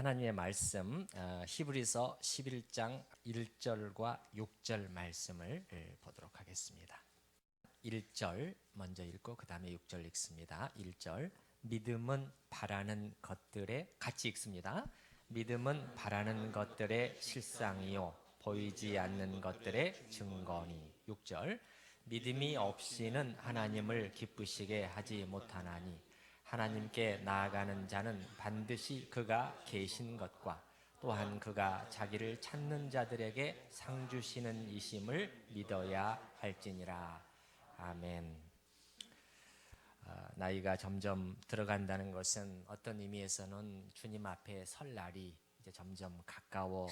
하나님의 말씀 히브리서 11장 1절과 6절 말씀을 보도록 하겠습니다. 1절 먼저 읽고 그 다음에 6절 읽습니다. 1절 믿음은 바라는 것들의 같이 읽습니다. 믿음은 바라는 것들의 실상이요 보이지 않는 것들의 증거니. 6절 믿음이 없이는 하나님을 기쁘시게 하지 못하나니 하나님께 나아가는 자는 반드시 그가 계신 것과 또한 그가 자기를 찾는 자들에게 상 주시는 이심을 믿어야 할지니라. 아멘. 나이가 점점 들어간다는 것은 어떤 의미에서는 주님 앞에 설 날이 이제 점점 가까워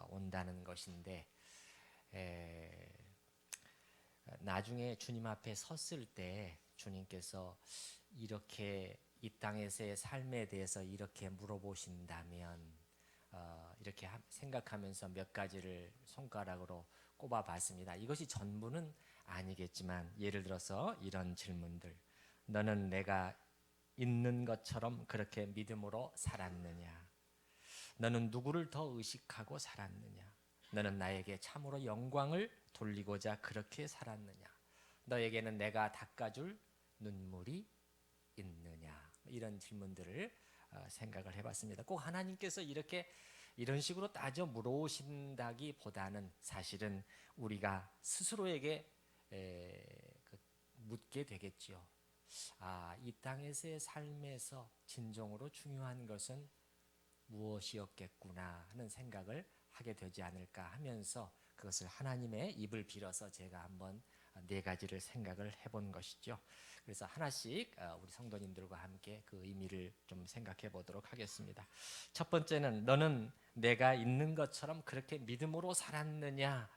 온다는 것인데, 나중에 주님 앞에 섰을 때 주님께서 이렇게 이 땅에서의 삶에 대해서 이렇게 물어보신다면 이렇게 생각하면서 몇 가지를 손가락으로 꼽아봤습니다. 이것이 전부는 아니겠지만 예를 들어서 이런 질문들. 너는 내가 있는 것처럼 그렇게 믿음으로 살았느냐? 너는 누구를 더 의식하고 살았느냐? 너는 나에게 참으로 영광을 돌리고자 그렇게 살았느냐? 너에게는 내가 닦아줄 눈물이 있느냐? 이런 질문들을 생각을 해봤습니다. 꼭 하나님께서 이런 식으로 따져 물어오신다기보다는 사실은 우리가 스스로에게 묻게 되겠지요. 이 땅에서의 삶에서 진정으로 중요한 것은 무엇이었겠구나 하는 생각을 하게 되지 않을까 하면서 그것을 하나님의 입을 빌어서 제가 한번 네 가지를 생각을 해본 것이죠. 그래서 하나씩 우리 성도님들과 함께 그 의미를 좀 생각해 보도록 하겠습니다. 첫 번째는 너는 내가 있는 것처럼 그렇게 믿음으로 살았느냐?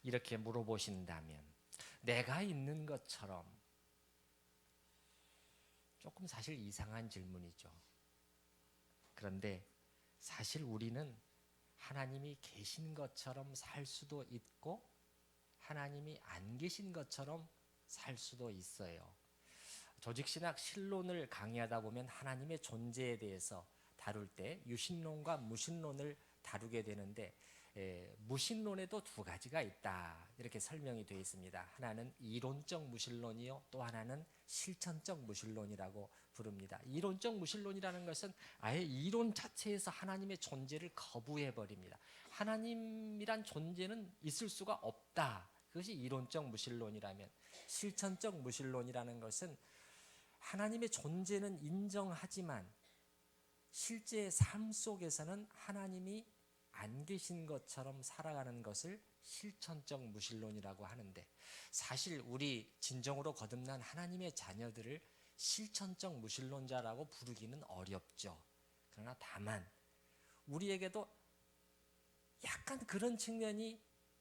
이렇게 물어보신다면 내가 있는 것처럼 조금 사실 이상한 질문이죠. 그런데 사실 우리는 하나님이 계신 것처럼 살 수도 있고 하나님이 안 계신 것처럼 살 수도 있어요. 조직신학 신론을 강의하다 보면 하나님의 존재에 대해서 다룰 때 유신론과 무신론을 다루게 되는데 무신론에도 두 가지가 있다 이렇게 설명이 되어 있습니다. 하나는 이론적 무신론이요, 또 하나는 실천적 무신론이라고 부릅니다. 이론적 무신론이라는 것은 아예 이론 자체에서 하나님의 존재를 거부해 버립니다. 하나님이란 존재는 있을 수가 없다. 그것이 이론적 무신론이라면, 실천적 무신론이라는 것은 하나님의 존재는 인정하지만 실제 삶 속에서는 하나님이 안 계신 것처럼 살아가는 것을 실천적 무신론이라고 하는데, 사실 우리 진정으로 거듭난 하나님의 자녀들을 실천적 무신론자라고 부르기는 어렵죠. 그러나 다만 우리에게도 약간 그런 측면이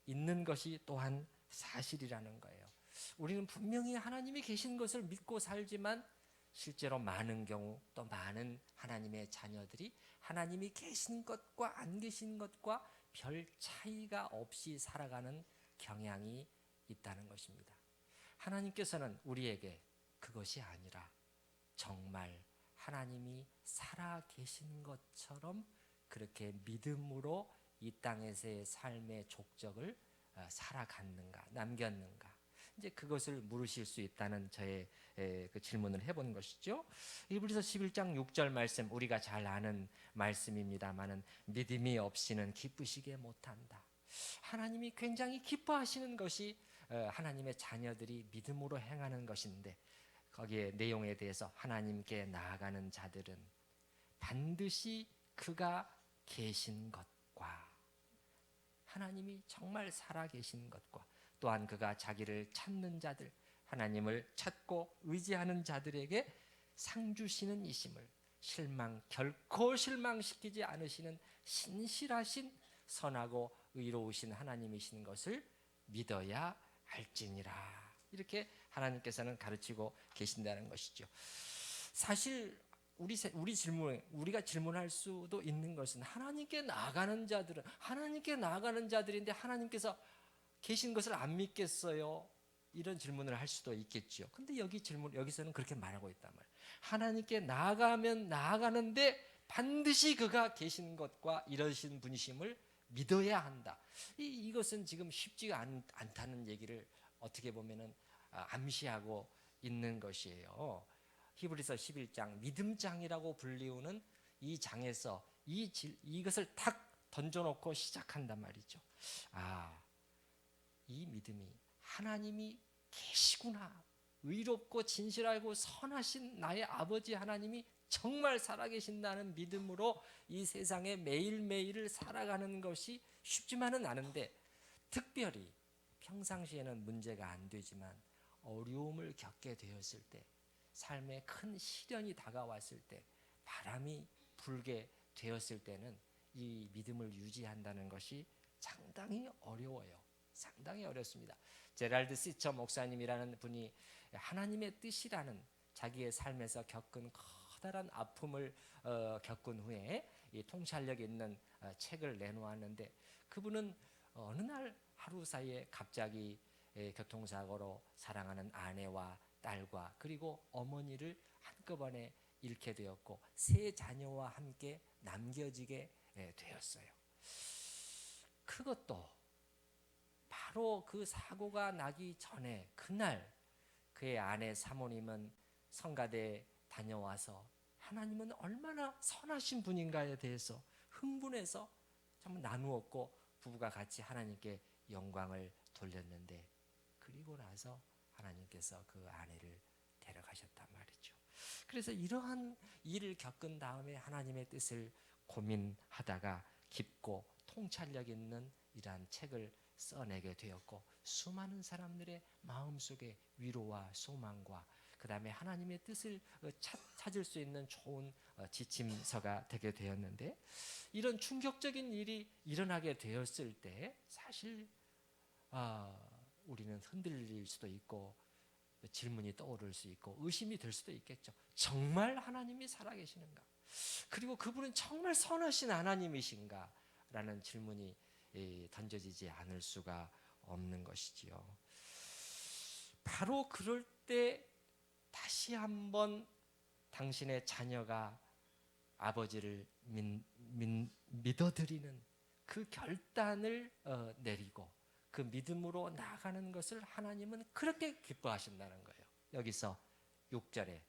있는 것이 또한 사실이라는 거예요. 우리는 분명히 하나님이 계신 것을 믿고 살지만 실제로 많은 경우 또 많은 하나님의 자녀들이 하나님이 계신 것과 안 계신 것과 별 차이가 없이 살아가는 경향이 있다는 것입니다. 하나님께서는 우리에게 그것이 아니라 정말 하나님이 살아 계신 것처럼 그렇게 믿음으로 이 땅에서의 삶의 족적을 살아갔는가, 남겼는가, 이제 그것을 물으실 수 있다는 저의 그 질문을 해본 것이죠. 히브리서 11장 6절 말씀, 우리가 잘 아는 말씀입니다만은 믿음이 없이는 기쁘시게 못한다. 하나님이 굉장히 기뻐하시는 것이 하나님의 자녀들이 믿음으로 행하는 것인데, 거기에 내용에 대해서 하나님께 나아가는 자들은 반드시 그가 계신 것과 하나님이 정말 살아계신 것과 또한 그가 자기를 찾는 자들, 하나님을 찾고 의지하는 자들에게 상 주시는 이심을, 결코 실망시키지 않으시는 신실하신 선하고 의로우신 하나님이신 것을 믿어야 할지니라. 이렇게 하나님께서는 가르치고 계신다는 것이죠. 사실 우리가 질문할 수도 있는 것은 하나님께 나아가는 자들인데 하나님께서 계신 것을 안 믿겠어요? 이런 질문을 할 수도 있겠죠. 근데 여기서는 그렇게 말하고 있단 말이에요. 하나님께 나아가면 나아가는데 반드시 그가 계신 것과 이러신 분이심을 믿어야 한다. 이것은 지금 쉽지가 않다는 얘기를 어떻게 보면은 암시하고 있는 것이에요. 히브리서 11장 믿음장이라고 불리우는 이 장에서 이것을 탁 던져놓고 시작한단 말이죠. 이 믿음이 하나님이 계시구나, 의롭고 진실하고 선하신 나의 아버지 하나님이 정말 살아계신다는 믿음으로 이 세상에 매일매일을 살아가는 것이 쉽지만은 않은데, 특별히 평상시에는 문제가 안 되지만 어려움을 겪게 되었을 때, 삶에 큰 시련이 다가왔을 때, 바람이 불게 되었을 때는 이 믿음을 유지한다는 것이 상당히 어려워요. 상당히 어렵습니다. 제랄드 시처 목사님이라는 분이 하나님의 뜻이라는 자기의 삶에서 겪은 커다란 아픔을 겪은 후에 이 통찰력 있는 책을 내놓았는데, 그분은 어느 날 하루 사이에 갑자기 교통사고로 사랑하는 아내와 딸과 그리고 어머니를 한꺼번에 잃게 되었고, 세 자녀와 함께 남겨지게 되었어요. 그것도 바로 그 사고가 나기 전에 그날 그의 아내 사모님은 성가대에 다녀와서 하나님은 얼마나 선하신 분인가에 대해서 흥분해서 참 나누었고, 부부가 같이 하나님께 영광을 돌렸는데, 그리고 나서 하나님께서 그 아내를 데려가셨단 말이죠. 그래서 이러한 일을 겪은 다음에 하나님의 뜻을 고민하다가 깊고 통찰력 있는 이러한 책을 써내게 되었고, 수많은 사람들의 마음속에 위로와 소망과 그 다음에 하나님의 뜻을 찾을 수 있는 좋은 지침서가 되게 되었는데, 이런 충격적인 일이 일어나게 되었을 때 사실 우리는 흔들릴 수도 있고 질문이 떠오를 수 있고 의심이 될 수도 있겠죠. 정말 하나님이 살아계시는가? 그리고 그분은 정말 선하신 하나님이신가? 라는 질문이 던져지지 않을 수가 없는 것이지요. 바로 그럴 때 다시 한번 당신의 자녀가 아버지를 믿어드리는 그 결단을 내리고 그 믿음으로 나아가는 것을 하나님은 그렇게 기뻐하신다는 거예요. 여기서 6절에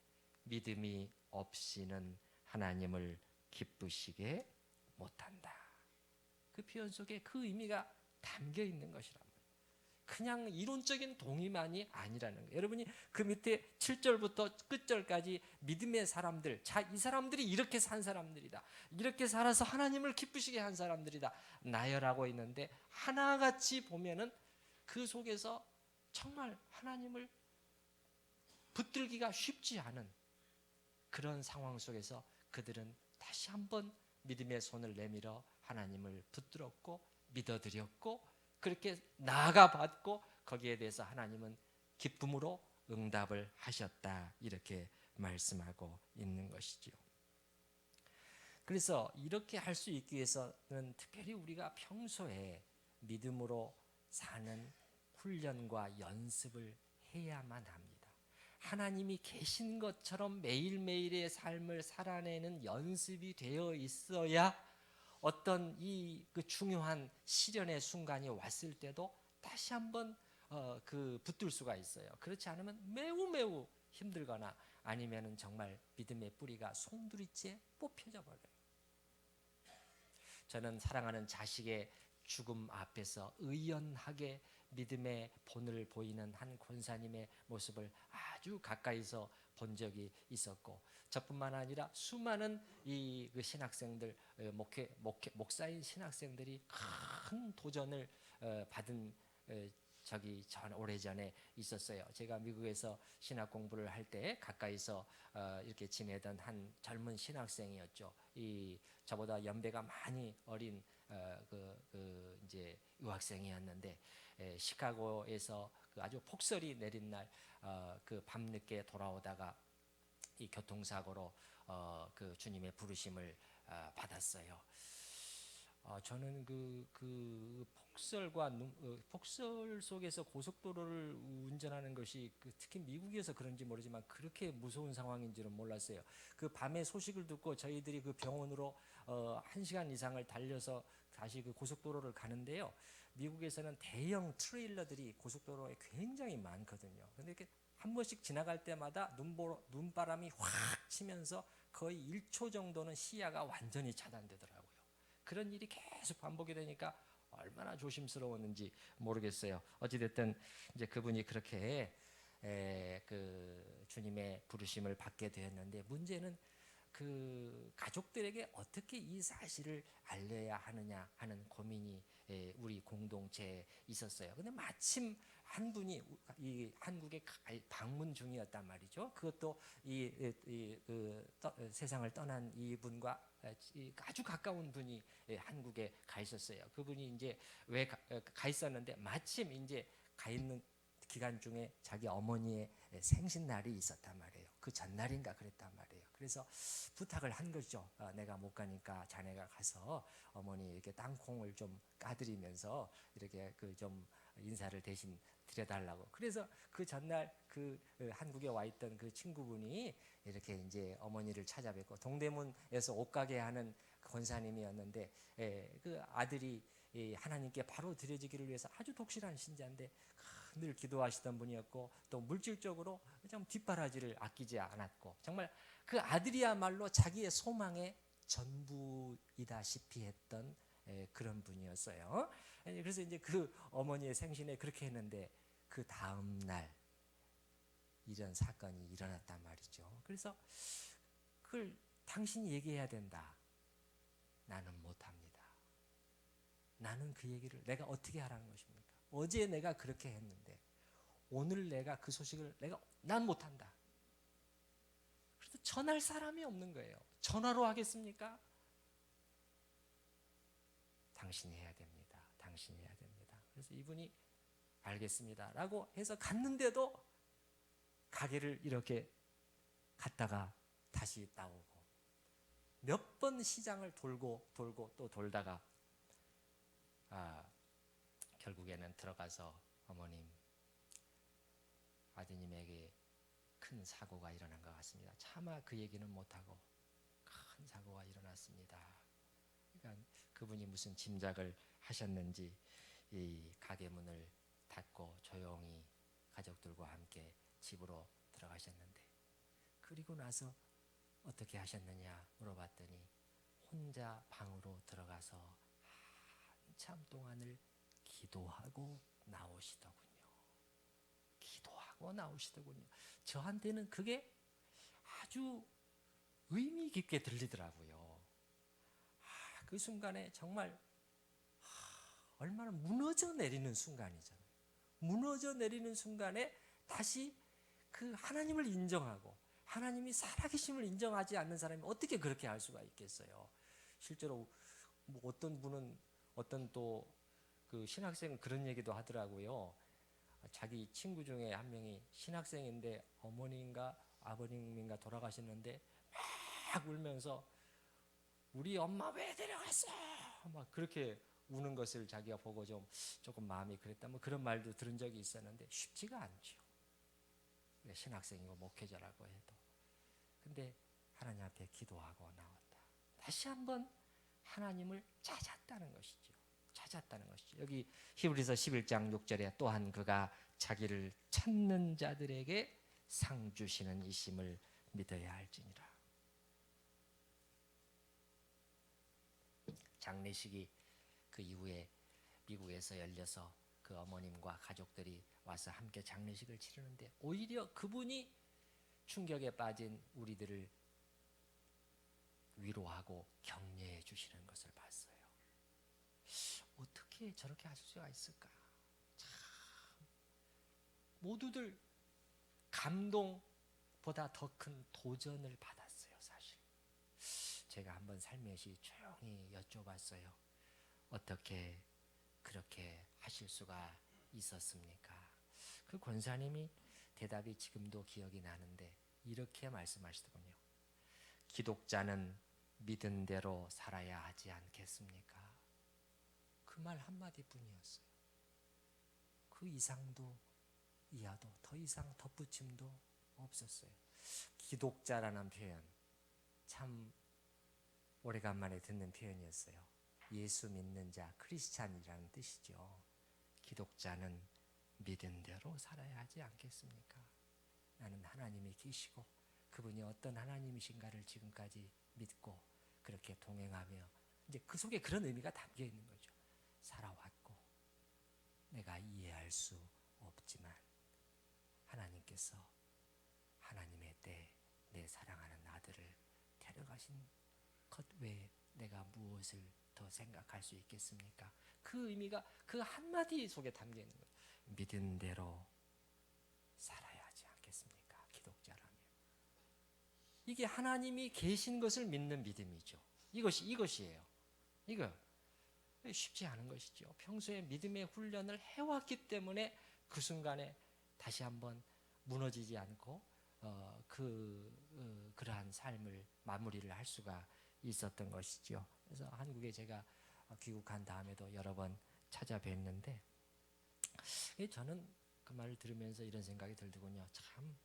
믿음이 없이는 하나님을 기쁘시게 못한다. 그 표현 속에 그 의미가 담겨 있는 것이란 말이에요. 그냥 이론적인 동의만이 아니라는 거예요. 여러분이 그 밑에 7절부터 끝절까지 믿음의 사람들, 자, 이 사람들이 이렇게 산 사람들이다, 이렇게 살아서 하나님을 기쁘시게 한 사람들이다 나열하고 있는데, 하나같이 보면은 그 속에서 정말 하나님을 붙들기가 쉽지 않은 그런 상황 속에서 그들은 다시 한번 믿음의 손을 내밀어 하나님을 붙들었고 믿어드렸고 그렇게 나아가 봤고, 거기에 대해서 하나님은 기쁨으로 응답을 하셨다, 이렇게 말씀하고 있는 것이지요. 그래서 이렇게 할 수 있기 위해서는 특별히 우리가 평소에 믿음으로 사는 훈련과 연습을 해야만 합니다. 하나님이 계신 것처럼 매일매일의 삶을 살아내는 연습이 되어 있어야 어떤 그 중요한 시련의 순간이 왔을 때도 다시 한번 붙들 수가 있어요. 그렇지 않으면 매우 힘들거나 아니면은 정말 믿음의 뿌리가 송두리째 뽑혀져 버려요. 저는 사랑하는 자식의 죽음 앞에서 의연하게 믿음의 본을 보이는 한 권사님의 모습을 아주 가까이서 본 적이 있었고, 저뿐만 아니라 수많은 그 신학생들, 목사인 신학생들이 큰 도전을 받은 적이 오래전에 있었어요. 제가 미국에서 신학 공부를 할 때 가까이서 이렇게 지내던 한 젊은 신학생이었죠. 저보다 연배가 많이 어린 이제 유학생이었는데, 시카고에서 그 아주 폭설이 내린 날 그 밤늦게 돌아오다가 이 교통사고로 그 주님의 부르심을 받았어요. 저는 그 폭설과 폭설 속에서 고속도로를 운전하는 것이 특히 미국에서 그런지 모르지만 그렇게 무서운 상황인지는 몰랐어요. 그 밤에 소식을 듣고 저희들이 그 병원으로 1시간 이상을 달려서 다시 그 고속도로를 가는데요. 미국에서는 대형 트레일러들이 고속도로에 굉장히 많거든요. 근데 이렇게 한 번씩 지나갈 때마다 눈바람이 확 치면서 거의 1초 정도는 시야가 완전히 차단되더라고요. 그런 일이 계속 반복이 되니까 얼마나 조심스러웠는지 모르겠어요. 어찌됐든 이제 그분이 그렇게 그 주님의 부르심을 받게 되었는데, 문제는 그 가족들에게 어떻게 이 사실을 알려야 하느냐 하는 고민이 우리 공동체에 있었어요. 근데 마침 한 분이 이 한국에 방문 중이었단 말이죠. 그것도 세상을 떠난 이 분과 아주 가까운 분이 한국에 가 있었어요. 그분이 이제 왜 가 있었는데, 마침 이제 가 있는 기간 중에 자기 어머니의 생신날이 있었단 말이에요. 그 전날인가 그랬단 말이에요. 그래서 부탁을 한 거죠. 내가 못 가니까 자네가 가서 어머니 이렇게 땅콩을 좀 까드리면서 이렇게 그 좀 인사를 대신 드려달라고. 그래서 그 전날 그 한국에 와 있던 그 친구분이 이렇게 이제 어머니를 찾아뵙고, 동대문에서 옷가게 하는 권사님이었는데 그 아들이 하나님께 바로 드려지기를 위해서 아주 독실한 신자인데 늘 기도하시던 분이었고, 또 물질적으로 좀 뒷바라지를 아끼지 않았고, 정말 그 아들이야말로 자기의 소망의 전부이다시피 했던 그런 분이었어요. 그래서 이제 그 어머니의 생신에 그렇게 했는데, 그 다음 날 이런 사건이 일어났단 말이죠. 그래서 그걸 당신이 얘기해야 된다. 나는 못합니다. 나는 그 얘기를 내가 어떻게 하라는 것입니까? 어제 내가 그렇게 했는데 오늘 내가 그 소식을 난 못한다. 그래서 전할 사람이 없는 거예요. 전화로 하겠습니까? 당신이 해야 됩니다. 당신이 해야 됩니다. 그래서 이분이 알겠습니다 라고 해서 갔는데도 가게를 이렇게 갔다가 다시 나오고, 몇 번 시장을 돌고 또 돌다가 결국에는 들어가서 어머님, 아드님에게 큰 사고가 일어난 것 같습니다. 차마 그 얘기는 못하고 큰 사고가 일어났습니다. 그러니까 그분이 무슨 짐작을 하셨는지 이 가게 문을 닫고 조용히 가족들과 함께 집으로 들어가셨는데, 그리고 나서 어떻게 하셨느냐 물어봤더니 혼자 방으로 들어가서 한참 동안을 기도하고 나오시더군요. 기도하고 나오시더군요. 저한테는 그게 아주 의미 깊게 들리더라고요. 그 순간에 정말 얼마나 무너져 내리는 순간이잖아요. 무너져 내리는 순간에 다시 그 하나님을 인정하고 하나님이 살아계심을 인정하지 않는 사람이 어떻게 그렇게 할 수가 있겠어요. 실제로 뭐 어떤 분은, 어떤 또 그 신학생은 그런 얘기도 하더라고요. 자기 친구 중에 한 명이 신학생인데 어머니인가 아버님인가 돌아가셨는데 막 울면서 우리 엄마 왜 데려갔어? 막 그렇게 우는 것을 자기가 보고 조금 마음이 그랬다. 뭐 그런 말도 들은 적이 있었는데 쉽지가 않죠. 신학생이고 목회자라고 해도. 근데 하나님 앞에 기도하고 나왔다. 다시 한번 하나님을 찾았다는 것이죠. 찾았다는 것이죠. 여기 히브리서 11장 6절에 또한 그가 자기를 찾는 자들에게 상 주시는 이심을 믿어야 할지니라. 장례식이 그 이후에 미국에서 열려서 그 어머님과 가족들이 와서 함께 장례식을 치르는데, 오히려 그분이 충격에 빠진 우리들을 위로하고 격려해 주시는 것을 봤어요. 어떻게 저렇게 하실 수가 있을까? 참 모두들 감동보다 더 큰 도전을 받았어요. 사실 제가 한번 살며시 조용히 여쭤봤어요. 어떻게 그렇게 하실 수가 있었습니까? 그 권사님이 대답이 지금도 기억이 나는데 이렇게 말씀하시더군요. 기독자는 믿은 대로 살아야 하지 않겠습니까? 그 말 한마디뿐이었어요. 그 이상도 이하도 더 이상 덧붙임도 없었어요. 기독자라는 표현 참 오래간만에 듣는 표현이었어요. 예수 믿는 자, 크리스찬이라는 뜻이죠. 기독자는 믿은 대로 살아야 하지 않겠습니까? 나는 하나님이 계시고 그분이 어떤 하나님이신가를 지금까지 믿고 그렇게 동행하며 이제 그 속에 그런 의미가 담겨 있는 거죠. 살아왔고 내가 이해할 수 없지만 하나님께서 하나님의 때 내 사랑하는 아들을 데려가신 것 외에 내가 무엇을 더 생각할 수 있겠습니까? 그 의미가 그 한마디 속에 담겨 있는 거예요. 믿은 대로 살아야 하지 않겠습니까? 기독자라면. 이게 하나님이 계신 것을 믿는 믿음이죠. 이것이에요. 이거 쉽지 않은 것이죠. 평소에 믿음의 훈련을 해왔기 때문에 그 순간에 다시 한번 무너지지 않고 그러한 삶을 마무리를 할 수가 있었던 것이죠. 그래서 한국에 제가 귀국한 다음에도 여러 번 찾아뵀는데 저는 그 말을 들으면서 이런 생각이 들더군요. 참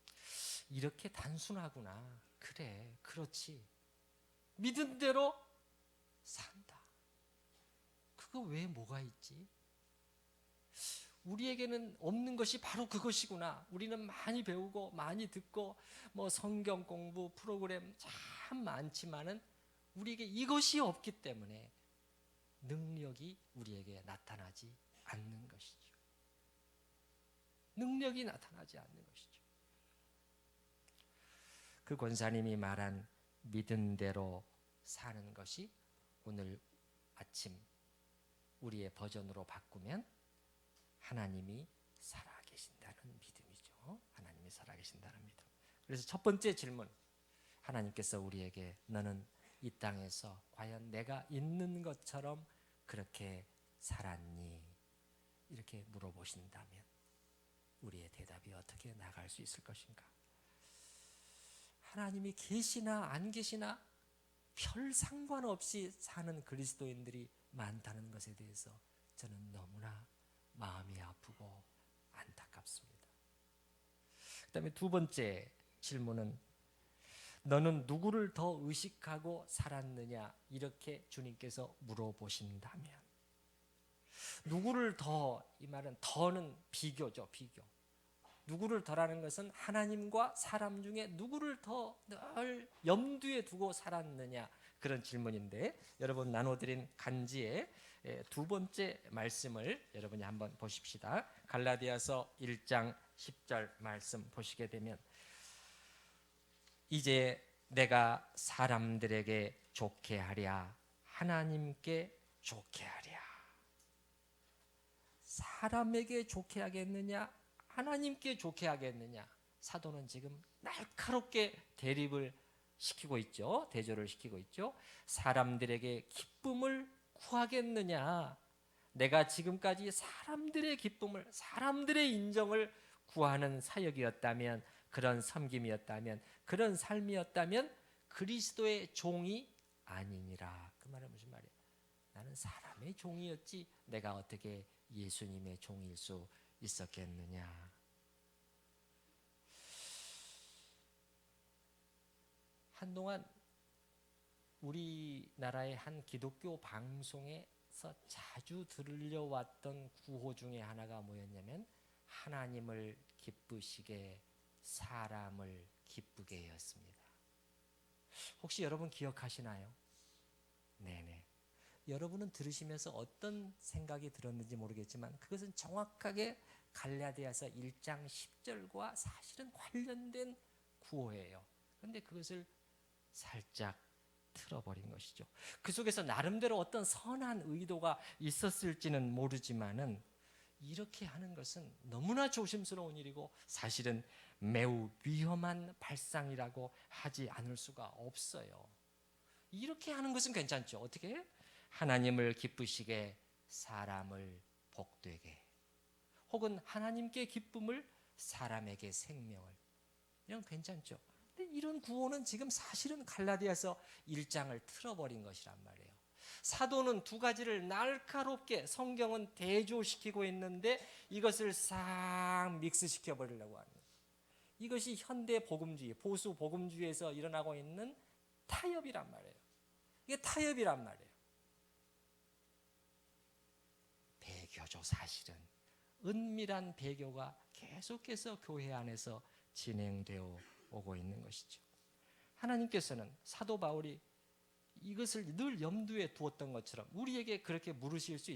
이렇게 단순하구나. 그래, 그렇지. 믿은 대로 산다. 그거 외에 뭐가 있지? 우리에게는 없는 것이 바로 그것이구나. 우리는 많이 배우고 많이 듣고 뭐 성경 공부 프로그램 참 많지만은 우리에게 이것이 없기 때문에 능력이 우리에게 나타나지 않는 것이죠. 능력이 나타나지 않는 것이죠. 그 권사님이 말한 믿은 대로 사는 것이 오늘 아침 우리의 버전으로 바꾸면 하나님이 살아계신다는 믿음이죠. 하나님이 살아계신다는 믿음. 그래서 첫 번째 질문, 하나님께서 우리에게 너는 이 땅에서 과연 내가 있는 것처럼 그렇게 살았니? 이렇게 물어보신다면 우리의 대답이 어떻게 나갈 수 있을 것인가? 하나님이 계시나 안 계시나 별 상관없이 사는 그리스도인들이 많다는 것에 대해서 저는 너무나 마음이 아프고 안타깝습니다. 그 다음에 두 번째 질문은 너는 누구를 더 의식하고 살았느냐? 이렇게 주님께서 물어보신다면 누구를 더, 이 말은 더는 비교죠. 비교. 누구를 더라는 것은 하나님과 사람 중에 누구를 더 늘 염두에 두고 살았느냐, 그런 질문인데 여러분 나눠드린 간지의 두 번째 말씀을 여러분이 한번 보십시다. 갈라디아서 1장 10절 말씀 보시게 되면 이제 내가 사람들에게 좋게 하랴 하나님께 좋게 하랴. 사람에게 좋게 하겠느냐 하나님께 좋게 하겠느냐. 사도는 지금 날카롭게 대립을 시키고 있죠. 대조를 시키고 있죠. 사람들에게 기쁨을 구하겠느냐, 내가 지금까지 사람들의 기쁨을, 사람들의 인정을 구하는 사역이었다면, 그런 섬김이었다면, 그런 삶이었다면 그리스도의 종이 아니니라. 그 말은 무슨 말이에요? 나는 사람의 종이었지 내가 어떻게 예수님의 종일 수 있었겠느냐. 한동안 우리나라의 한 기독교 방송에서 자주 들려왔던 구호 중에 하나가 뭐였냐면 하나님을 기쁘시게 사람을 기쁘게 였습니다. 혹시 여러분 기억하시나요? 네네. 여러분은 들으시면서 어떤 생각이 들었는지 모르겠지만 그것은 정확하게 갈라디아서 1장 10절과 사실은 관련된 구호예요. 그런데 그것을 살짝 틀어버린 것이죠. 그 속에서 나름대로 어떤 선한 의도가 있었을지는 모르지만은 이렇게 하는 것은 너무나 조심스러운 일이고 사실은 매우 위험한 발상이라고 하지 않을 수가 없어요. 이렇게 하는 것은 괜찮죠. 어떻게? 하나님을 기쁘시게 사람을 복되게, 혹은 하나님께 기쁨을 사람에게 생명을, 이런 괜찮죠. 근데 이런 구호는 지금 사실은 갈라디아서 1장을 틀어버린 것이란 말이에요. 사도는 두 가지를 날카롭게 성경은 대조시키고 있는데 이것을 싹 믹스시켜 버리려고 하는 거예요. 이것이 현대 복음주의, 보수 복음주의에서 일어나고 있는 타협이란 말이에요. 이게 타협이란 말이에요. 배교죠. 사실은 은밀한 배교가 계속해서 교회 안에서 진행되어 오고 있는 것이죠. 하나님께서는 사도 바울이 이것을 늘 염두에 두었던 것처럼 우리에게 그렇게 물으실 수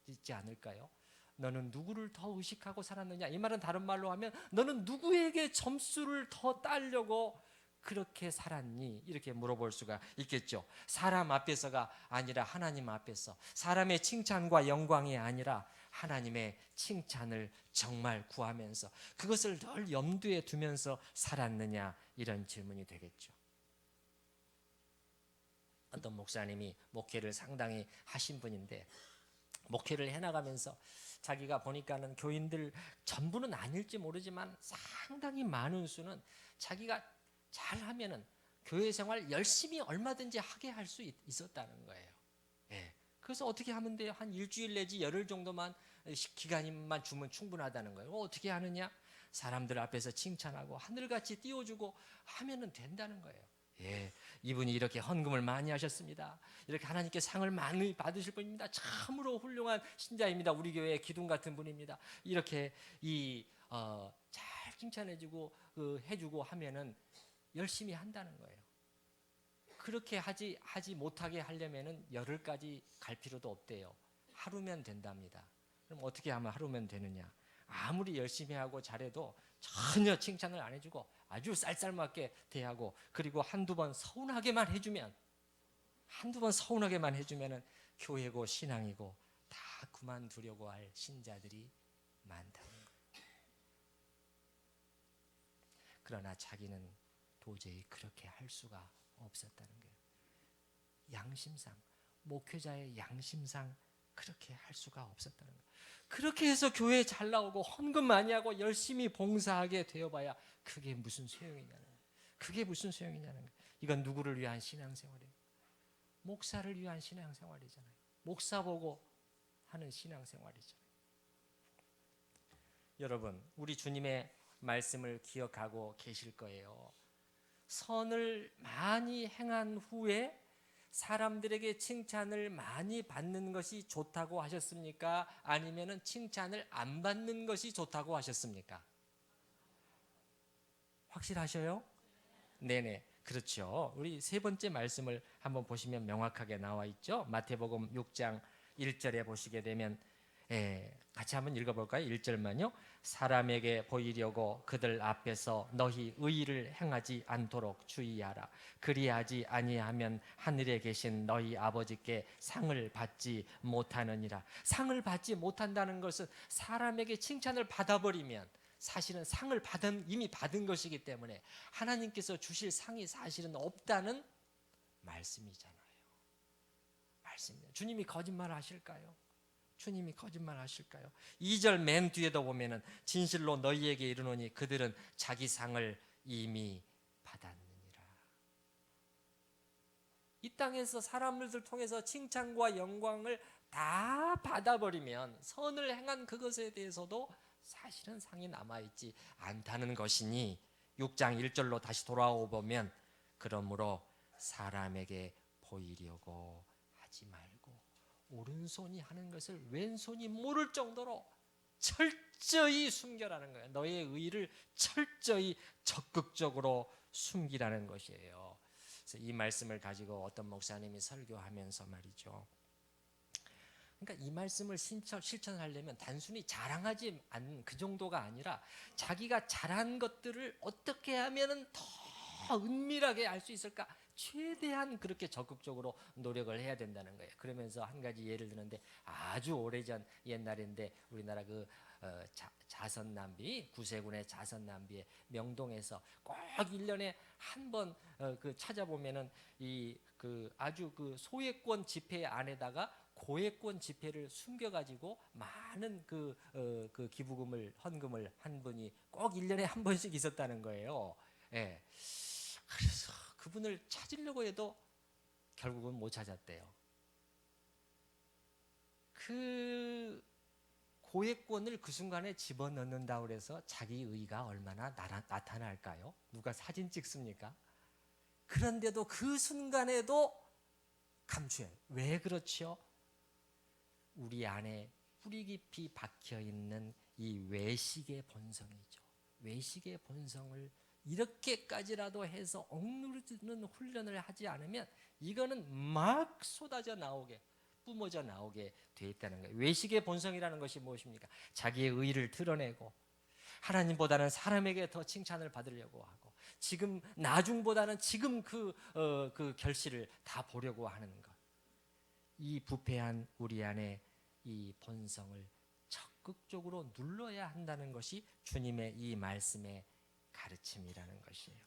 있지 않을까요? 너는 누구를 더 의식하고 살았느냐? 이 말은 다른 말로 하면 너는 누구에게 점수를 더 따려고 그렇게 살았니? 이렇게 물어볼 수가 있겠죠. 사람 앞에서가 아니라 하나님 앞에서, 사람의 칭찬과 영광이 아니라 하나님의 칭찬을 정말 구하면서 그것을 늘 염두에 두면서 살았느냐, 이런 질문이 되겠죠. 어떤 목사님이 목회를 상당히 하신 분인데 목회를 해나가면서 자기가 보니까는 교인들 전부는 아닐지 모르지만 상당히 많은 수는 자기가 잘하면은 교회 생활 열심히 얼마든지 하게 할 수 있었다는 거예요. 예. 그래서 어떻게 하면 돼요? 한 일주일 내지 열흘 정도만 기간만 주면 충분하다는 거예요. 어떻게 하느냐? 사람들 앞에서 칭찬하고 하늘같이 띄워주고 하면은 된다는 거예요. 예, 이분이 이렇게 헌금을 많이 하셨습니다. 이렇게 하나님께 상을 많이 받으실 분입니다. 참으로 훌륭한 신자입니다. 우리 교회의 기둥 같은 분입니다. 이렇게 잘 칭찬해주고 해주고 하면은 열심히 한다는 거예요. 그렇게 하지 못하게 하려면은 열흘까지 갈 필요도 없대요. 하루면 된답니다. 그럼 어떻게 하면 하루면 되느냐? 아무리 열심히 하고 잘해도 전혀 칭찬을 안 해주고 아주 쌀쌀맞게 대하고, 그리고 한두 번 서운하게만 해주면은 교회고 신앙이고 다 그만두려고 할 신자들이 많다는 거예요. 그러나 자기는 도저히 그렇게 할 수가 없었다는 거예요. 양심상, 목회자의 양심상 그렇게 할 수가 없었다는 거예요. 그렇게 해서 교회에 잘 나오고 헌금 많이 하고 열심히 봉사하게 되어봐야 그게 무슨 소용이냐는 거예요. 그게 무슨 소용이냐는 거예요. 이건 누구를 위한 신앙생활이에요? 목사를 위한 신앙생활이잖아요. 목사 보고 하는 신앙생활이잖아요. 여러분, 우리 주님의 말씀을 기억하고 계실 거예요. 선을 많이 행한 후에 사람들에게 칭찬을 많이 받는 것이 좋다고 하셨습니까? 아니면은 칭찬을 안 받는 것이 좋다고 하셨습니까? 확실하셔요? 네네, 그렇죠. 우리 세 번째 말씀을 한번 보시면 명확하게 나와 있죠. 마태복음 6장 1절에 보시게 되면, 같이 한번 읽어볼까요? 1절만요. 사람에게 보이려고 그들 앞에서 너희 의의를 행하지 않도록 주의하라. 그리하지 아니하면 하늘에 계신 너희 아버지께 상을 받지 못하느니라. 상을 받지 못한다는 것은 사람에게 칭찬을 받아버리면 사실은 상을 이미 받은 것이기 때문에 하나님께서 주실 상이 사실은 없다는 말씀이잖아요. 말씀이에요. 주님이 거짓말 하실까요? 주님이 거짓말 하실까요? 2절 맨 뒤에도 보면은 진실로 너희에게 이르노니 그들은 자기 상을 이미 받았느니라. 이 땅에서 사람들을 통해서 칭찬과 영광을 다 받아버리면 선을 행한 그것에 대해서도 사실은 상이 남아있지 않다는 것이니 6장 1절로 다시 돌아오 보면, 그러므로 사람에게 보이려고 하지 말고 오른손이 하는 것을 왼손이 모를 정도로 철저히 숨겨라는 거예요. 너의 의를 철저히 적극적으로 숨기라는 것이에요. 그래서 이 말씀을 가지고 어떤 목사님이 설교하면서 말이죠, 그러니까 이 말씀을 실천하려면 단순히 자랑하지 않는 그 정도가 아니라 자기가 잘한 것들을 어떻게 하면 더 은밀하게 알 수 있을까, 최대한 그렇게 적극적으로 노력을 해야 된다는 거예요. 그러면서 한 가지 예를 드는데, 아주 오래전 옛날인데 우리나라 자선남비, 구세군의 자선남비의 명동에서 꼭 1년에 한 번 찾아보면은 아주 소외권 지폐 안에다가 고액권 지폐를 숨겨가지고 많은 기부금을, 헌금을 한 분이 꼭 1년에 한 번씩 있었다는 거예요. 예. 그래서 그분을 찾으려고 해도 결국은 못 찾았대요. 그 고액권을 그 순간에 집어넣는다고 해서 자기 의가 얼마나 나타날까요? 누가 사진 찍습니까? 그런데도 그 순간에도 감추해요. 왜 그렇죠? 우리 안에 뿌리 깊이 박혀있는 이 외식의 본성이죠. 외식의 본성을 이렇게까지라도 해서 억누르는 훈련을 하지 않으면 이거는 막 쏟아져 나오게, 뿜어져 나오게 돼 있다는 거예요. 외식의 본성이라는 것이 무엇입니까? 자기의 의의를 드러내고 하나님보다는 사람에게 더 칭찬을 받으려고 하고 지금 나중보다는 지금 그 결실을 다 보려고 하는 것. 이 부패한 우리 안에 이 본성을 적극적으로 눌러야 한다는 것이 주님의 이 말씀의 가르침이라는 것이에요.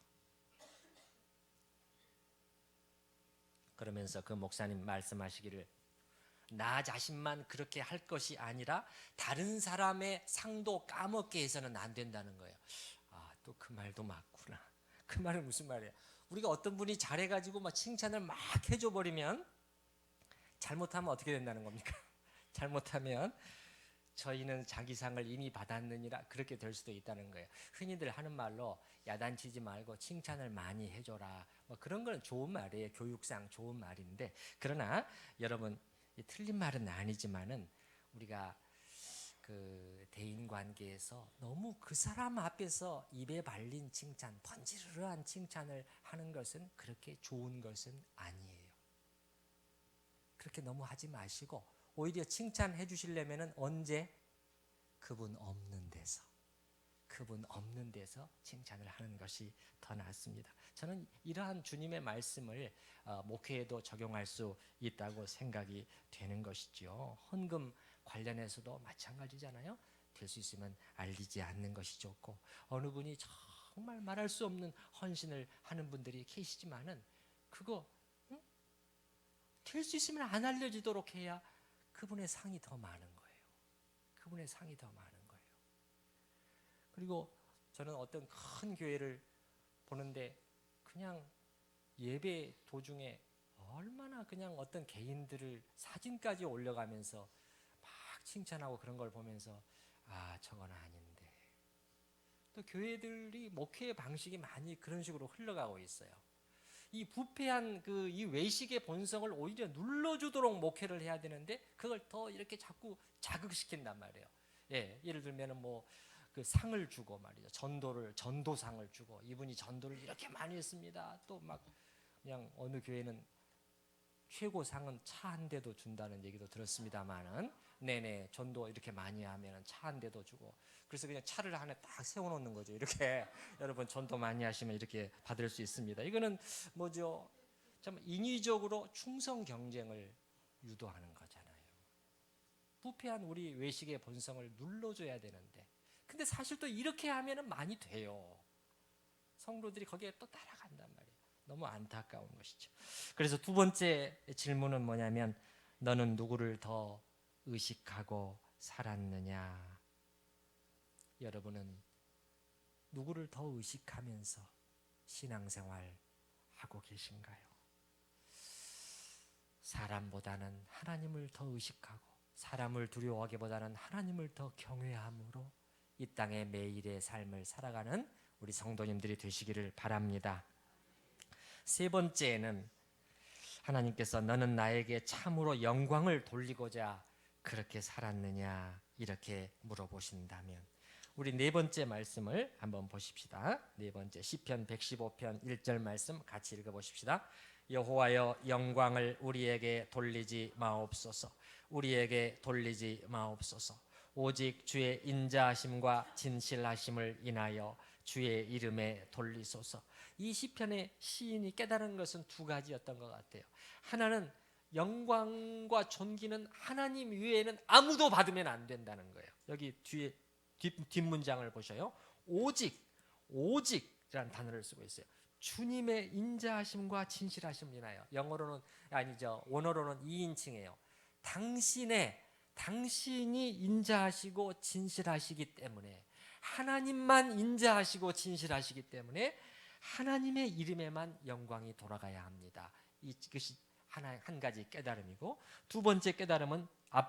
그러면서 그 목사님 말씀하시기를 나 자신만 그렇게 할 것이 아니라 다른 사람의 상도 까먹게 해서는 안 된다는 거예요. 아, 또 그 말도 맞구나. 그 말은 무슨 말이에요? 우리가 어떤 분이 잘해가지고 막 칭찬을 막 해줘 버리면 잘못하면 어떻게 된다는 겁니까? 잘못하면 저희는 자기 상을 이미 받았느니라 그렇게 될 수도 있다는 거예요. 흔히들 하는 말로 야단치지 말고 칭찬을 많이 해줘라. 뭐 그런 건 좋은 말이에요. 교육상 좋은 말인데 그러나 여러분 틀린 말은 아니지만은 우리가 그 대인 관계에서 너무 그 사람 앞에서 입에 발린 칭찬, 번지르르한 칭찬을 하는 것은 그렇게 좋은 것은 아니에요. 그렇게 너무 하지 마시고 오히려 칭찬해 주시려면은 언제? 그분 없는 데서 칭찬을 하는 것이 더 낫습니다. 저는 이러한 주님의 말씀을 목회에도 적용할 수 있다고 생각이 되는 것이죠. 헌금 관련해서도 마찬가지잖아요. 될 수 있으면 알리지 않는 것이 좋고 어느 분이 정말 말할 수 없는 헌신을 하는 분들이 계시지만은 그거 될 수 있으면 안 알려지도록 해야 그분의 상이 더 많은 거예요. 그분의 상이 더 많은 거예요. 그리고 저는 어떤 큰 교회를 보는데 그냥 예배 도중에 얼마나 그냥 어떤 개인들을 사진까지 올려가면서 막 칭찬하고 그런 걸 보면서 아, 저건 아닌데. 또 교회들이 목회 방식이 많이 그런 식으로 흘러가고 있어요. 이 부패한 이 외식의 본성을 오히려 눌러주도록 목회를 해야 되는데 그걸 더 이렇게 자꾸 자극시킨단 말이에요. 예, 예를 들면은 그 상을 주고 말이죠. 전도상을 주고 이분이 전도를 이렇게 많이 했습니다. 또 막 그냥 어느 교회는 최고상은 차 한 대도 준다는 얘기도 들었습니다만은 네네 전도 이렇게 많이 하면은 차 한 대도 주고 그래서 그냥 차를 하나 딱 세워놓는 거죠. 이렇게 여러분 전도 많이 하시면 이렇게 받을 수 있습니다. 이거는 뭐죠? 참 인위적으로 충성 경쟁을 유도하는 거잖아요. 부패한 우리 외식의 본성을 눌러줘야 되는데 근데 사실 또 이렇게 하면은 많이 돼요. 성도들이 거기에 또 따라간단 말이에요. 너무 안타까운 것이죠. 그래서 두 번째 질문은 뭐냐면 너는 누구를 더 의식하고 살았느냐? 여러분은 누구를 더 의식하면서 신앙생활 하고 계신가요? 사람보다는 하나님을 더 의식하고 사람을 두려워하기보다는 하나님을 더 경외함으로 이 땅의 매일의 삶을 살아가는 우리 성도님들이 되시기를 바랍니다. 세 번째는 하나님께서 너는 나에게 참으로 영광을 돌리고자 그렇게 살았느냐 이렇게 물어보신다면 우리 네 번째 말씀을 한번 보십시다. 네 번째 시편 115편 1절 말씀 같이 읽어보십시다. 여호와여 영광을 우리에게 돌리지 마옵소서. 우리에게 돌리지 마옵소서. 오직 주의 인자하심과 진실하심을 인하여 주의 이름에 돌리소서. 이 시편의 시인이 깨달은 것은 두 가지였던 것 같아요. 하나는 영광과 존귀는 하나님 외에는 아무도 받으면 안 된다는 거예요. 여기 뒤에 뒷문장을 보셔요. 오직이라는 단어를 쓰고 있어요. 주님의 인자하심과 진실하심을 인하여. 영어로는 아니죠. 원어로는 2인칭이에요. 당신이 인자하시고 진실하시기 때문에 하나님만 인자하시고 진실하시기 때문에 하나님의 이름에만 영광이 돌아가야 합니다. 이것이 한 가지 깨달음이고 두 번째 깨달음은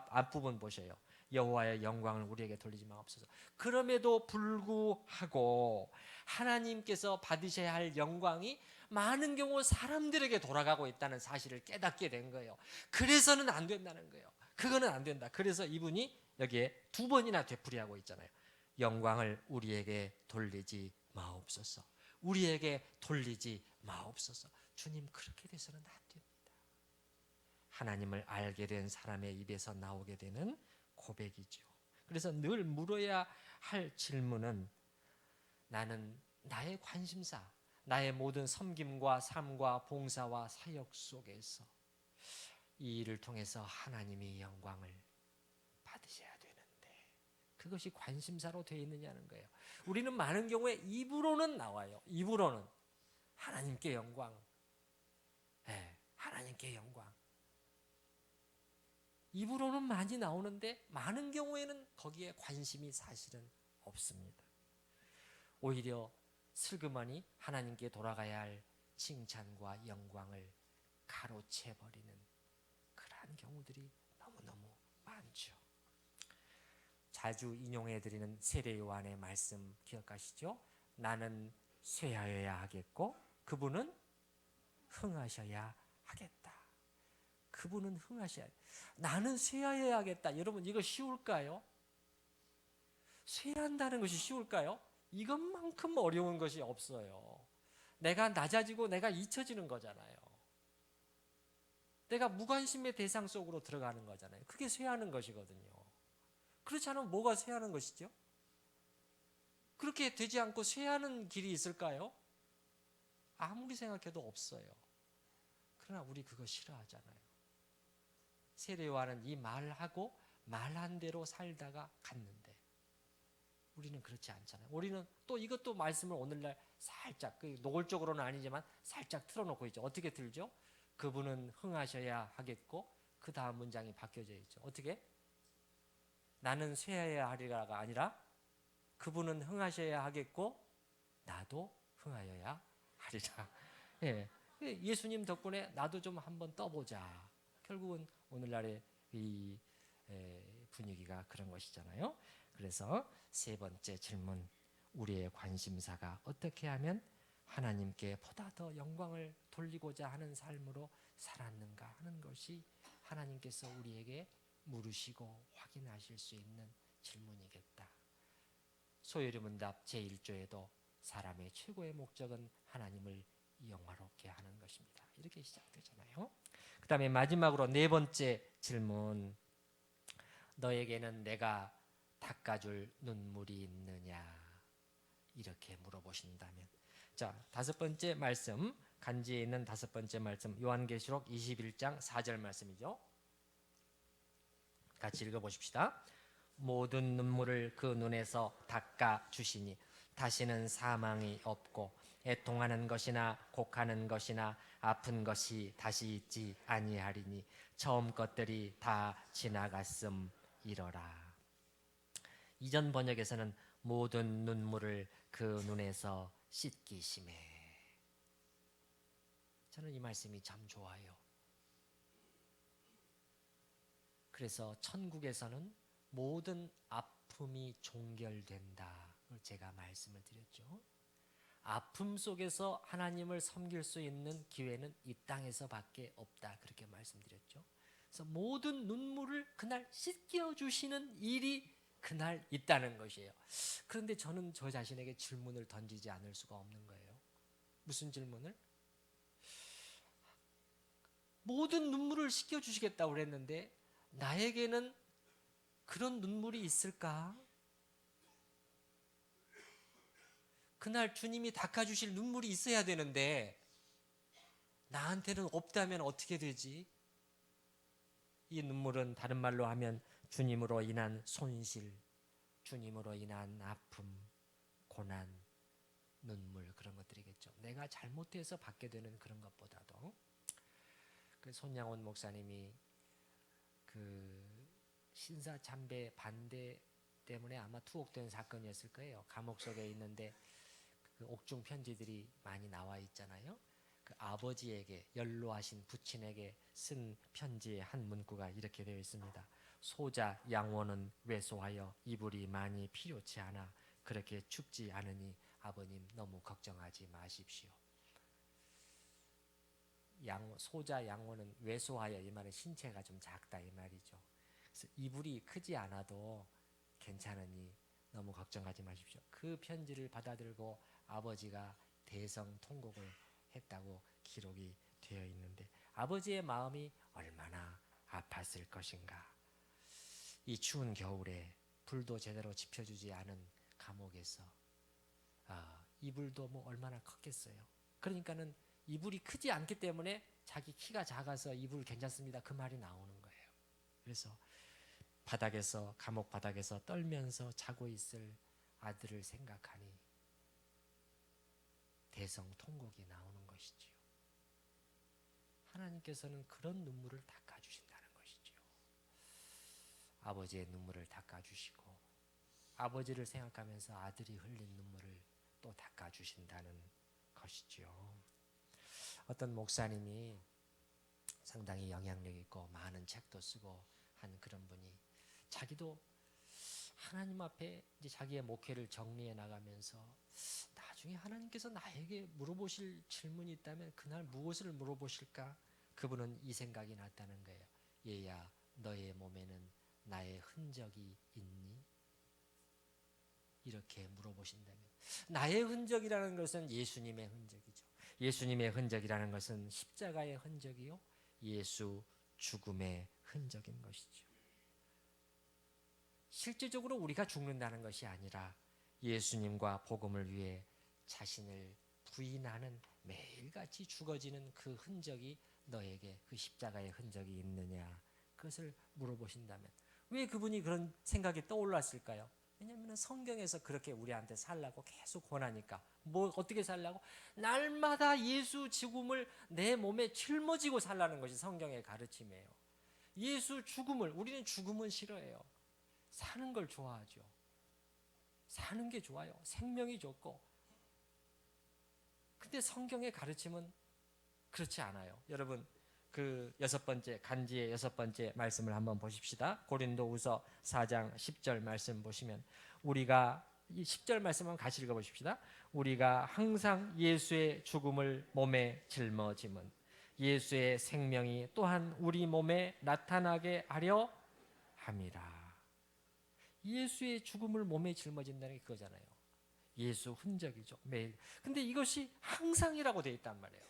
앞부분 보셔요. 여호와의 영광을 우리에게 돌리지 마옵소서. 그럼에도 불구하고 하나님께서 받으셔야 할 영광이 많은 경우 사람들에게 돌아가고 있다는 사실을 깨닫게 된 거예요. 그래서는 안 된다는 거예요. 그거는 안 된다. 그래서 이분이 여기에 두 번이나 되풀이하고 있잖아요. 영광을 우리에게 돌리지 마옵소서. 우리에게 돌리지 마옵소서. 주님, 그렇게 돼서는 안 됩니다. 하나님을 알게 된 사람의 입에서 나오게 되는 고백이죠. 그래서 늘 물어야 할 질문은, 나는 나의 관심사, 나의 모든 섬김과 삶과 봉사와 사역 속에서 이 일을 통해서 하나님이 영광을 받으셔야 되는데 그것이 관심사로 되어 있느냐는 거예요. 우리는 많은 경우에 입으로는 나와요. 입으로는 하나님께 영광, 하나님께 영광. 입으로는 많이 나오는데 많은 경우에는 거기에 관심이 사실은 없습니다. 오히려 슬그머니 하나님께 돌아가야 할 칭찬과 영광을 가로채버리는 그러한 경우들이 너무너무 많죠. 자주 인용해드리는 세례 요한의 말씀 기억하시죠? 나는 쇠하여야 하겠고 그분은 흥하셔야 하겠다. 그분은 흥하셔야, 나는 쇠하여야 하겠다. 여러분, 이거 쉬울까요? 쇠한다는 것이 쉬울까요? 이것만큼 어려운 것이 없어요. 내가 낮아지고 내가 잊혀지는 거잖아요. 내가 무관심의 대상 속으로 들어가는 거잖아요. 그게 쇠하는 것이거든요. 그렇지 않으면 뭐가 쇠하는 것이죠? 그렇게 되지 않고 쇠하는 길이 있을까요? 아무리 생각해도 없어요. 그러나 우리 그거 싫어하잖아요. 세례요한은 이 말하고 말한 대로 살다가 갔는데 우리는 그렇지 않잖아요. 우리는 또 이것도 말씀을 오늘날 살짝, 노골적으로는 아니지만 살짝 틀어놓고 있죠. 어떻게 틀죠? 그분은 흥하셔야 하겠고 그 다음 문장이 바뀌어져 있죠. 어떻게? 나는 쇠하여야 하리라가 아니라 그분은 흥하셔야 하겠고 나도 흥하여야 하리라. 예. 예수님 덕분에 나도 좀 한번 떠보자. 결국은 오늘날의 이 분위기가 그런 것이잖아요. 그래서 세 번째 질문, 우리의 관심사가 어떻게 하면 하나님께 보다 더 영광을 돌리고자 하는 삶으로 살았는가 하는 것이 하나님께서 우리에게 물으시고 확인하실 수 있는 질문이겠다. 소요리문답 제1조에도 사람의 최고의 목적은 하나님을 영화롭게 하는 것입니다. 이렇게 시작되잖아요. 그 다음에 마지막으로 네 번째 질문, 너에게는 내가 닦아줄 눈물이 있느냐? 이렇게 물어보신다면, 자, 다섯 번째 말씀, 간지에 있는 다섯 번째 말씀, 요한계시록 21장 4절 말씀이죠. 같이 읽어보십시다. 모든 눈물을 그 눈에서 닦아 주시니 다시는 사망이 없고 애통하는 것이나 곡하는 것이나 아픈 것이 다시 있지 아니하리니 처음 것들이 다 지나갔음이러라. 이전 번역에서는 모든 눈물을 그 눈에서 씻기심에. 저는 이 말씀이 참 좋아요. 그래서 천국에서는 모든 아픔이 종결된다. 제가 말씀을 드렸죠. 아픔 속에서 하나님을 섬길 수 있는 기회는 이 땅에서밖에 없다. 그렇게 말씀드렸죠. 그래서 모든 눈물을 그날 씻겨주시는 일이 그날 있다는 것이에요. 그런데 저는 저 자신에게 질문을 던지지 않을 수가 없는 거예요. 무슨 질문을? 모든 눈물을 씻겨주시겠다고 그랬는데 나에게는 그런 눈물이 있을까? 그날 주님이 닦아주실 눈물이 있어야 되는데 나한테는 없다면 어떻게 되지? 이 눈물은 다른 말로 하면 주님으로 인한 손실, 주님으로 인한 아픔, 고난, 눈물, 그런 것들이겠죠. 내가 잘못해서 받게 되는 그런 것보다도. 그 손양원 목사님이 그 신사 참배 반대 때문에 아마 투옥된 사건이었을 거예요. 감옥 속에 있는데 그 옥중 편지들이 많이 나와 있잖아요. 그 아버지에게 연로하신 부친에게 쓴 편지의 한 문구가 이렇게 되어 있습니다. 소자 양원은 왜소하여 이불이 많이 필요치 않아 그렇게 춥지 않으니 아버님 너무 걱정하지 마십시오. 소자 양원은 왜소하여, 이 말은 신체가 좀 작다 이 말이죠. 그래서 이불이 크지 않아도 괜찮으니 너무 걱정하지 마십시오. 그 편지를 받아들고 아버지가 대성통곡을 했다고 기록이 되어 있는데, 아버지의 마음이 얼마나 아팠을 것인가. 이 추운 겨울에 불도 제대로 지펴주지 않은 감옥에서 이불도 뭐 얼마나 컸겠어요. 그러니까는 이불이 크지 않기 때문에 자기 키가 작아서 이불 괜찮습니다 그 말이 나오는 거예요. 그래서 감옥 바닥에서 떨면서 자고 있을 아들을 생각하니 대성통곡이 나오는 것이지요. 하나님께서는 그런 눈물을 닦아주신다는 것이지요. 아버지의 눈물을 닦아주시고 아버지를 생각하면서 아들이 흘린 눈물을 또 닦아주신다는 것이지요. 어떤 목사님이 상당히 영향력 있고 많은 책도 쓰고 한 그런 분이 자기도 하나님 앞에 이제 자기의 목회를 정리해 나가면서 나중에 하나님께서 나에게 물어보실 질문이 있다면 그날 무엇을 물어보실까? 그분은 이 생각이 났다는 거예요. 얘야, 너의 몸에는 나의 흔적이 있니? 이렇게 물어보신다면, 나의 흔적이라는 것은 예수님의 흔적이죠. 예수님의 흔적이라는 것은 십자가의 흔적이요, 예수 죽음의 흔적인 것이죠. 실제적으로 우리가 죽는다는 것이 아니라 예수님과 복음을 위해 자신을 부인하는, 매일같이 죽어지는 그 흔적이 너에게, 그 십자가의 흔적이 있느냐, 그것을 물어보신다면 왜 그분이 그런 생각이 떠올랐을까요? 왜냐하면 성경에서 그렇게 우리한테 살라고 계속 권하니까. 뭐 어떻게 살라고? 날마다 예수 죽음을 내 몸에 짊어지고 살라는 것이 성경의 가르침이에요. 예수 죽음을, 우리는 죽음은 싫어해요. 사는 걸 좋아하죠. 사는 게 좋아요. 생명이 좋고. 근데 성경의 가르침은 그렇지 않아요. 여러분, 그 간지의 6번째 말씀을 한번 보십시다. 고린도후서 4장 10절 말씀 보시면, 우리가 이 10절 말씀 한번 같이 읽어보십시다. 우리가 항상 예수의 죽음을 몸에 짊어짐은 예수의 생명이 또한 우리 몸에 나타나게 하려 함이라. 예수의 죽음을 몸에 짊어진다는 게 그거잖아요. 예수 흔적이죠, 매일. 근데 이것이 항상이라고 되어 있단 말이에요.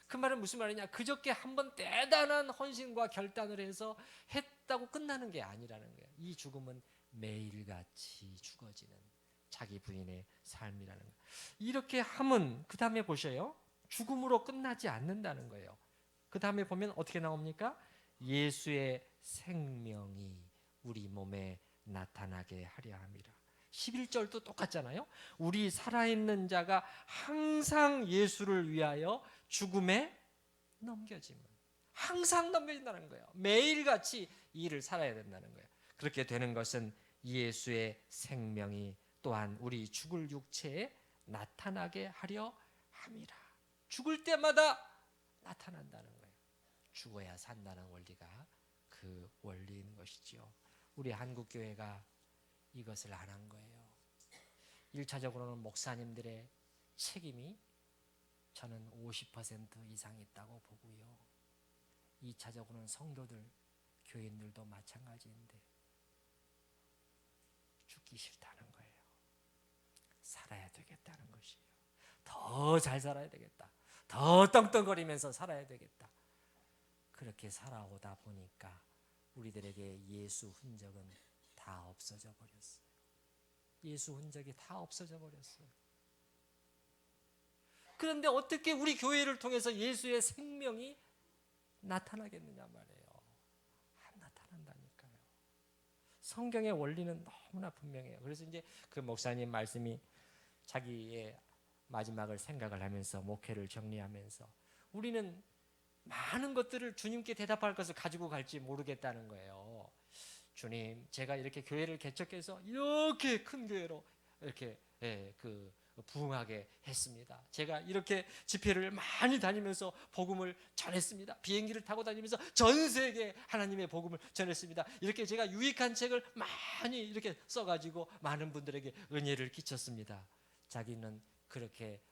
그 말은 무슨 말이냐? 그저께 한번 대단한 헌신과 결단을 해서 했다고 끝나는 게 아니라는 거예요. 이 죽음은 매일같이 죽어지는 자기 부인의 삶이라는 거예요. 이렇게 하면 그 다음에 보셔요. 죽음으로 끝나지 않는다는 거예요. 그 다음에 보면 어떻게 나옵니까? 예수의 생명이 우리 몸에 나타나게 하려 함이라. 11절도 똑같잖아요. 우리 살아있는 자가 항상 예수를 위하여 죽음에 넘겨짐은, 항상 넘겨진다는 거예요. 매일같이 이 일을 살아야 된다는 거예요. 그렇게 되는 것은 예수의 생명이 또한 우리 죽을 육체에 나타나게 하려 함이라. 죽을 때마다 나타난다는 거예요. 죽어야 산다는 원리가 그 원리인 것이지요. 우리 한국교회가 이것을 안 한 거예요. 1차적으로는 목사님들의 책임이 저는 50% 이상 있다고 보고요. 2차적으로는 성도들, 교인들도 마찬가지인데 죽기 싫다는 거예요. 살아야 되겠다는 것이에요. 더 잘 살아야 되겠다. 더 떵떵거리면서 살아야 되겠다. 그렇게 살아오다 보니까 우리들에게 예수 흔적은 다 없어져 버렸어요. 예수 흔적이 다 없어져 버렸어요. 그런데 어떻게 우리 교회를 통해서 예수의 생명이 나타나겠느냐 말이에요. 안 나타난다니까요. 성경의 원리는 너무나 분명해요. 그래서 이제 그 목사님 말씀이 자기의 마지막을 생각을 하면서 목회를 정리하면서, 우리는 많은 것들을 주님께 대답할 것을 가지고 갈지 모르겠다는 거예요. 주님, 제가 이렇게 교회를 개척해서 이렇게 큰 교회로 이렇게 부응하게 했습니다. 제가 이렇게 집회를 많이 다니면서 복음을 전했습니다. 비행기를 타고 다니면서 전 세계에 하나님의 복음을 전했습니다. 이렇게 제가 유익한 책을 많이 이렇게 써가지고 많은 분들에게 은혜를 끼쳤습니다. 자기는 그렇게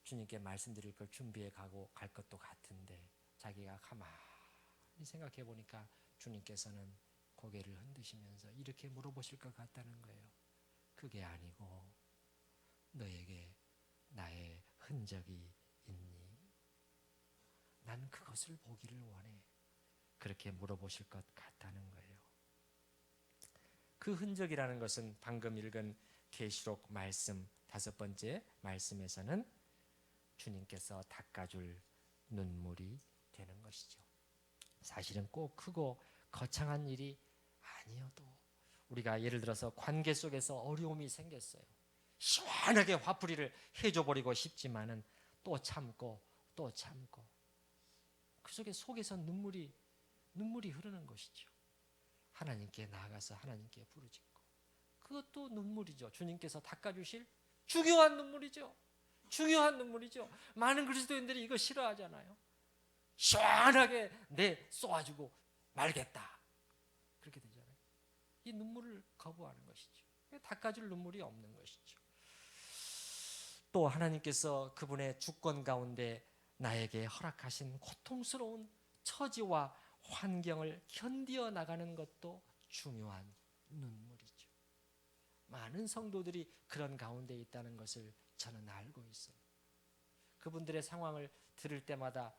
주님께 말씀드릴 걸 준비해 가고 갈 것도 같은데 자기가 가만히 생각해 보니까 주님께서는 고개를 흔드시면서 이렇게 물어보실 것 같다는 거예요. 그게 아니고 너에게 나의 흔적이 있니? 난 그것을 보기를 원해. 그렇게 물어보실 것 같다는 거예요. 그 흔적이라는 것은 방금 읽은 계시록 말씀 5번째 말씀에서는 주님께서 닦아줄 눈물이 되는 것이죠. 사실은 꼭 크고 거창한 일이 아니어도 우리가 예를 들어서 관계 속에서 어려움이 생겼어요. 시원하게 화풀이를 해줘버리고 싶지만은 또 참고 또 참고 그 속에서 눈물이 흐르는 것이죠. 하나님께 나아가서 하나님께 부르짖고 그것도 눈물이죠. 주님께서 닦아주실 중요한 눈물이죠. 중요한 눈물이죠. 많은 그리스도인들이 이거 싫어하잖아요. 시원하게 내 쏘아주고 말겠다. 그렇게 되잖아요. 이 눈물을 거부하는 것이죠. 닦아줄 눈물이 없는 것이죠. 또 하나님께서 그분의 주권 가운데 나에게 허락하신 고통스러운 처지와 환경을 견디어 나가는 것도 중요한 눈물이죠. 많은 성도들이 그런 가운데 있다는 것을 저는 알고 있어요. 그분들의 상황을 들을 때마다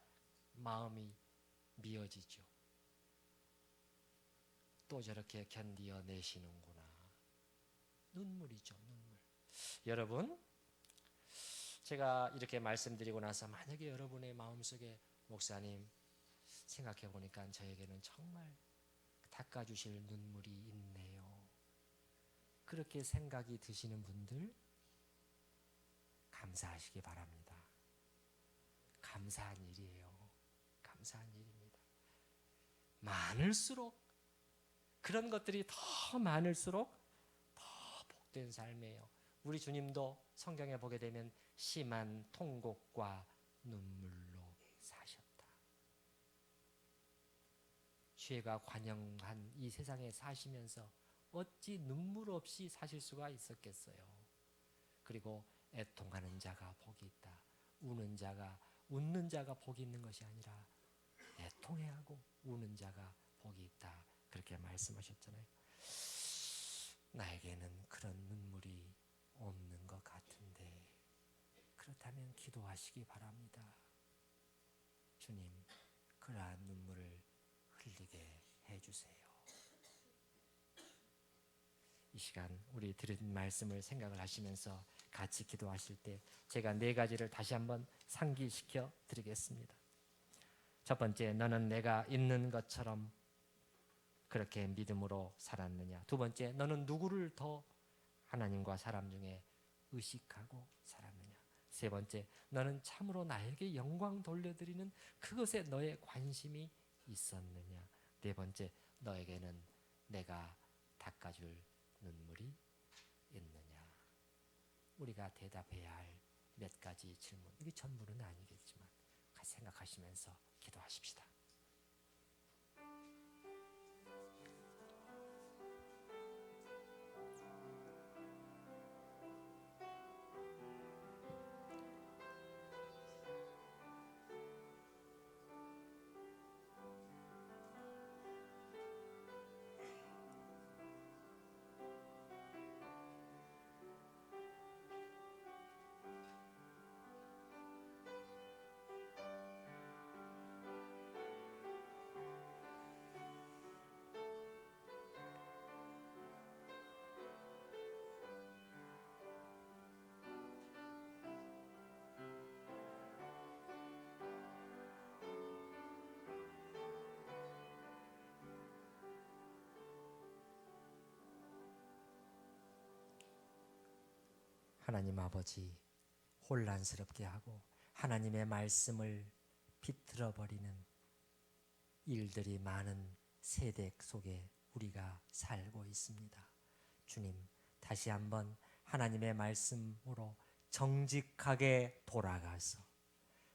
마음이 미어지죠. 또 저렇게 견디어 내시는구나. 눈물이죠, 눈물. 여러분, 제가 이렇게 말씀드리고 나서 만약에 여러분의 마음속에 목사님 생각해 보니까 저에게는 정말 닦아주실 눈물이 있네요. 그렇게 생각이 드시는 분들 감사하시기 바랍니다. 감사한 일이에요. 감사한 일입니다. 많을수록 그런 것들이 더 많을수록 더 복된 삶이에요. 우리 주님도 성경에 보게 되면 심한 통곡과 눈물로 사셨다. 죄가 관영한 이 세상에 사시면서 어찌 눈물 없이 사실 수가 있었겠어요. 그리고 애통하는 자가 복이 있다. 웃는 자가 복이 있는 것이 아니라 애통해하고 우는 자가 복이 있다. 그렇게 말씀하셨잖아요. 나에게는 그런 눈물이 없는 것 같은데 그렇다면 기도하시기 바랍니다. 주님, 그러한 눈물을 흘리게 해주세요. 이 시간 우리 들은 말씀을 생각을 하시면서 같이 기도하실 때 제가 4가지를 다시 한번 상기시켜 드리겠습니다. 첫 번째, 너는 내가 있는 것처럼 그렇게 믿음으로 살았느냐. 두 번째, 너는 누구를 더 하나님과 사람 중에 의식하고 살았느냐. 세 번째, 너는 참으로 나에게 영광 돌려드리는 그것에 너의 관심이 있었느냐. 네 번째, 너에게는 내가 닦아줄 눈물이 있느냐. 우리가 대답해야 할 몇 가지 질문, 이게 전부는 아니겠지만 같이 생각하시면서 기도하십시다. 하나님 아버지, 혼란스럽게 하고 하나님의 말씀을 비틀어 버리는 일들이 많은 세대 속에 우리가 살고 있습니다. 주님, 다시 한번 하나님의 말씀으로 정직하게 돌아가서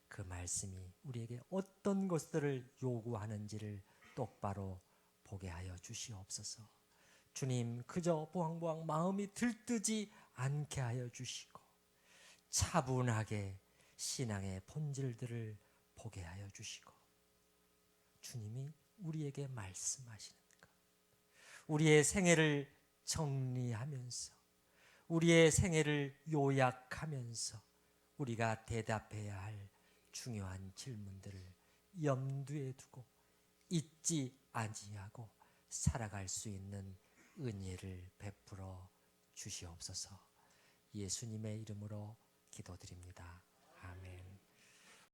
그 말씀이 우리에게 어떤 것들을 요구하는지를 똑바로 보게 하여 주시옵소서. 주님, 그저 보황보황 마음이 들뜨지 않게 하여 주시고 차분하게 신앙의 본질들을 보게 하여 주시고 주님이 우리에게 말씀하시는 것, 우리의 생애를 정리하면서 우리의 생애를 요약하면서 우리가 대답해야 할 중요한 질문들을 염두에 두고 잊지 아니하고 살아갈 수 있는 은혜를 베풀어 주시옵소서. 예수님의 이름으로 기도드립니다. 아멘.